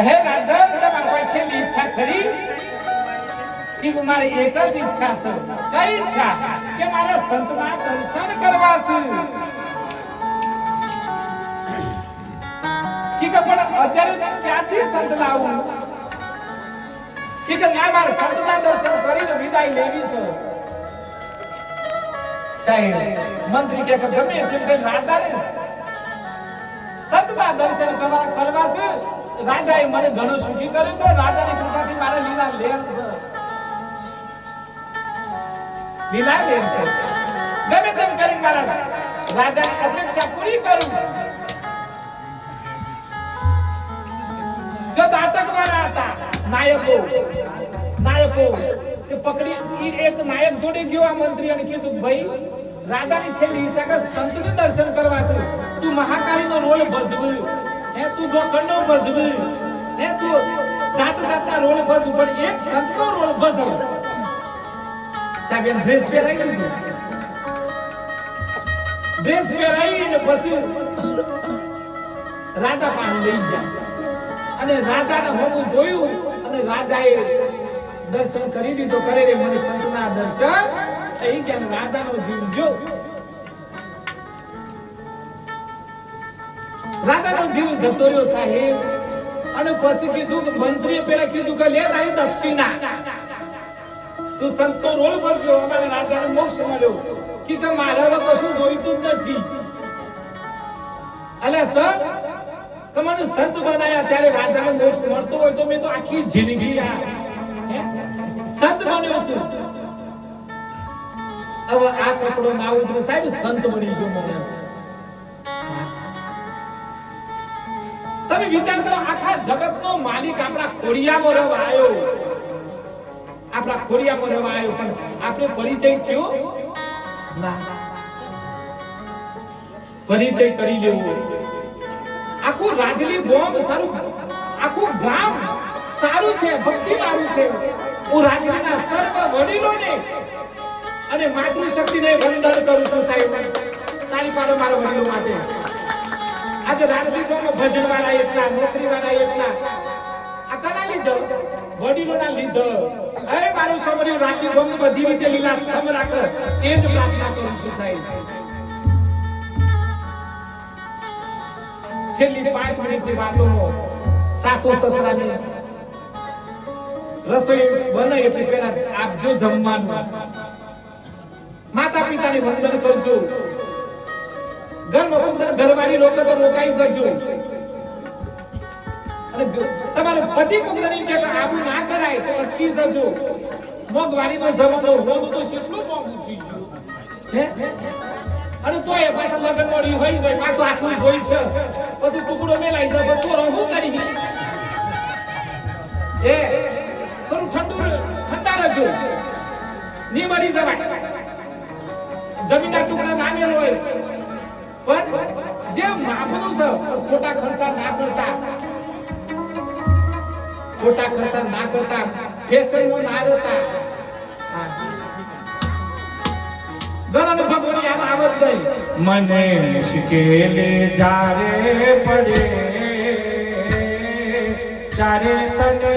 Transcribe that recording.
હે રાજન તમારી કોઈ છેલ્લી ઈચ્છા ખરી? કે મારી એક જ ઈચ્છા છે. કઈ ઈચ્છા? કે મારા સંતના દર્શન કરવા છે. કે પણ અત્યારે ક્યાંથી સંત લાવું? કે ના મારા સંતના દર્શન કરીને વિદાય લેવી છે. સાહેબ મંત્રી કે ગમે તેમ કે રાજાને સંતના દર્શન કરવા છે. રાજાએ મને ઘણું સુખી કર્યું છે. રાજાની કૃપાથી મારે લીલા લેર છે. લીલા લેર છે. ગમે તેમ કરીને મારા રાજાની અપેક્ષા પૂરી કરું. જો દાતકવાળા હતા નાયકો તે પકડી એક નાયક જોડે ગયો આ મંત્રી અને કીધું ભાઈ રાજાની છેલ્લી ઈચ્છા કે સંતને દર્શન કરવા છે. તું મહાકાળીનો રોલ ભજવ, હે તું જોખંડનો ભજવ, હે તું જાતના રોલ ભજવ, પણ એક સંતનો રોલ ભજવ. સાહેબ એમ ડ્રેસ પહેરાઈ લીધું. ડ્રેસ પહેરાઈને પછી રાજા પાસે લઈ ગયા અને રાજાને હોમું જોયું અને રાજાએ દર્શન કરી દીધો. કરે રે મને સંતના દર્શન થઈ ગયા. રાજાનો જીવ જો રાજાનો જીવ જતો રહ્યો સાહેબ. અને પછી કીધું મંત્રીએ પેલા કીધું કે લે તારી દક્ષિણા, તું સંતનો રોલ ભજવ્યો, અમારા રાજાને મોક્ષ મળ્યો. કે મારે હવે કશું જોઈતું જ નથી. અલ્યા સર મને સંત બનાયા ત્યારે રાજાને મોક્ષ મળતો હોય તો મેં તો આખી જિંદગી સંત બન્યો છું. હવે આ કપડો ના ઉતરે સાહેબ સંત બની ગયો માણસ. તમે વિચાર કરો આખા જગતનો માલિક આપણા ખોડિયામાં રહેવા આવ્યો. આપણા ખોડિયામાં રહેવા આવ્યો પણ આપણો પરિચય થયો ના. પરિચય કરી લેવો. આખું રાજલી બોમ્બ સારું, આખું ગામ સારું છે, ભક્તિ વાળું છે. હું રાજલીના સર્વ વડીલોને અને માતૃશક્તિને વંદન કરું છું સાહેબ. તારી પાડો મારા વડીલો માટે. આજે રાજલી બોમ્બ ભજન વાળા એટલા, નોકરી વાળા એટલા, આ કના લીધો? વડીલોના લીધો. અરે મારું સમર્યું રાજલી બોમ્બ બધી રીતે લીલા છમ રાખ, એ જ પ્રાર્થના કરું છું સાહેબ. છેલ્લી 5 મિનિટની વાતોનો સાસુ સસરાની રસોઈ બને એટલે પહેલા આપજો જમવાનું. માતા પિતાને વંદન કરજો. ઘરમાં અંદર ઘરવાળી રોકે તો રોકાઈ જજો. અને તમારો પતિ કુંદની કે આવું ના કરાય તો અટકી જજો. મોંઘવારીનો જમાનો હોતું તો કેટલું મોંઘું થઈ ગયું હે. અને તોય પાછા લગન મળી હોય છે આ તો આટલું જોઈ છે પછી ટુકડો મેલાઈ જાય બસો રહું કરી એ થોડું ઠંડા રહેજો ની મરી જવાય. જમીનના ટુકડા ના મેલ હોય પણ જે માપનું છે ખોટા ખર્ચા ના કરતા ફેશનમાં ના રહેતા. મને મુશ્કેલે જારે પડે ત્યારે તને